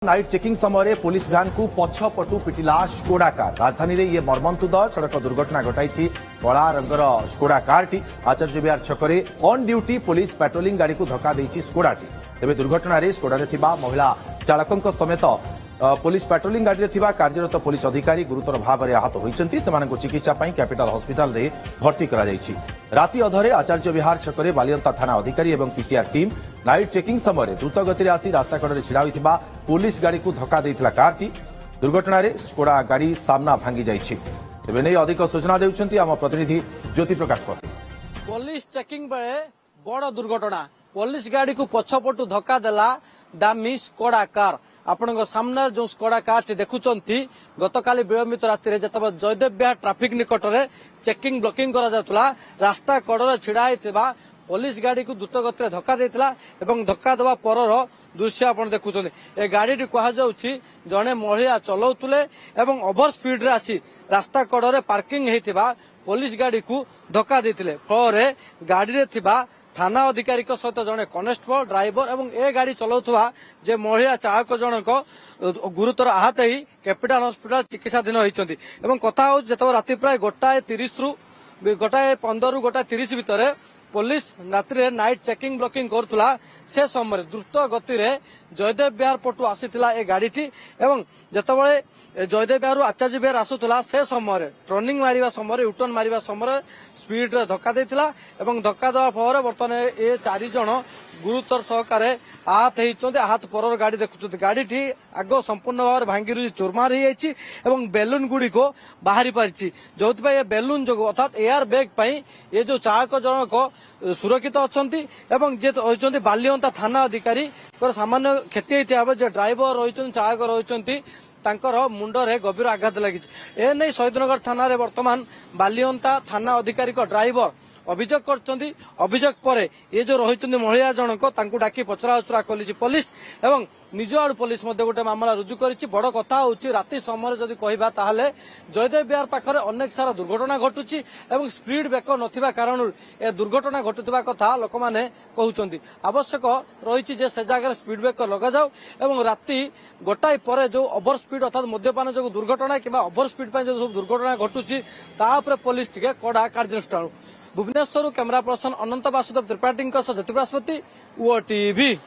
Night checking समय police van को पछपटू पिटिला Skoda car. राजधानी रे ये मर्मन्तुद सड़क दुर्घटना घटाई कला रंगर स्कोडा कारटी आचार्य विहार छकरे ऑन ड्यूटी पुलिस पेट्रोलिंग गाड़ी को धक्का देछि स्कोडाटी। तेबे दुर्घटना रे स्कोडा थिबा महिला चालकंक समेत पुलिस पेट्रोलिंग गाड़ी थिबा कार्यरत पुलिस अधिकारी गुरुतर भाव में आहत होइछन्ति। सेमानकु चिकित्सा पई कैपिटल हॉस्पिटल रे भर्ती करा जायछि। राति अधरे आचार्य विहार छकरे बालियंता थाना अधिकारी एवं पीसीआर टीम नाइट चेकिंग समय द्रुत गति आसी रास्ता कड़े छिड़ा होइथिबा पुलिस गाड़ी को धक्का देइथिला कारटी। दुर्घटना रे स्कोडा गाड़ी सामना भांगी जायछि। तेबे नै अधिक सूचना देउछन्ति आम प्रतिनिधि ज्योति प्रकाश पति। पुलिस चेकिंग बेले बड़ दुर्घटना पुलिस गाड़ी को पछपटू धक्का देला दामी स्कोडा कार। आपण सामने जो स्कोडा कार देखुंत गतकाली विलंबित राति जिते जयदेव विहार ट्राफिक निकट में चेकिंग ब्लॉकिंग करा रास्ता कड़े छिड़ा पुलिस गाड़ी को द्रुत गति धक्का देता एवं धक्का देवा पर दृश्य आप देखुं। ए गाड़ी कहुच्छी जड़े महिला चलाउले एवं ओवर स्पीड रे आसी रास्ता कड़े पार्किंग होता पुलिस गाड़ी को धक्का देते फल गाड़ी रे थिबा थाना अधिकारी सहित जड़े कनेस्टेबल ड्राइवर एवं ए गाड़ी चलाउथवा जे महिला चालक जनक गुरुतर आहत ही कैपिटल हॉस्पिटल चिकित्साधीन होती। कथा हो राति प्राय 1:30 रु 1:15 रु 1:30 भितर पुलिस राति नाइट चेकिंग ब्लॉकिंग करुला से समय द्रुत गति जयदेव विहार पटू आसीथिला ए गाड़ीटी एवं जेतबळे जयदेव विहार आचार्य विहार आसुला से समय टर्निंग मारिबा समय यूटर्न मारिबा समय स्पीड रे धक्का देथिला एवं धक्का देवा फल बर्तमान ए 4 जण गुरुतर सहकारे आहत होती। आहत पर गाड़ी देखुं गाड़ी आग संपूर्ण भाव भांगी चूरमार हो बेलून गुड़िक बाहरी पारी जो बेलून जो अर्थात एयर बैग ये जो चालक जनक सुरक्षित अच्छा जे बालियंता थाना अधिकारी सामान्य क्षति होता ड्राइवर रही चालक रही मुंडरे गभीर आघात लगी। एने शहीदनगर थाना वर्तमान बालियंता थाना अधिकारी ड्राइवर अभियोग कर अभियोग पर ये जो रही महिला जनक डाकी पचराउचरा करी पुलिस एवं निज आड़ पुलिस गोटे मामला रुजु कर। बड़ कथा हूँ राति समय जदि कहबा ताहले जयदेव विहार पाखरे अनेक सारा दुर्घटना घटुची एवं स्पीड ब्रेकर नथिबा कारण ए दुर्घटना घटुवा कथा लोक माने कहउचंदी। आवश्यक रही से जगह स्पीड ब्रेकर लगा जाऊ एवं राति 1:00 पर जो ओवर स्पीड अर्थात मद्यपान जो दुर्घटना कि ओवर स्पीड जो सब दुर्घटना घटुची तापर पुलिस टिके कड़ा कार्यानुष्ठान। भुवनेश्वर कैमरा पर्सन अनंत वासुदेव त्रिपाठी ज्योति प्रकाश पति ओटीवी।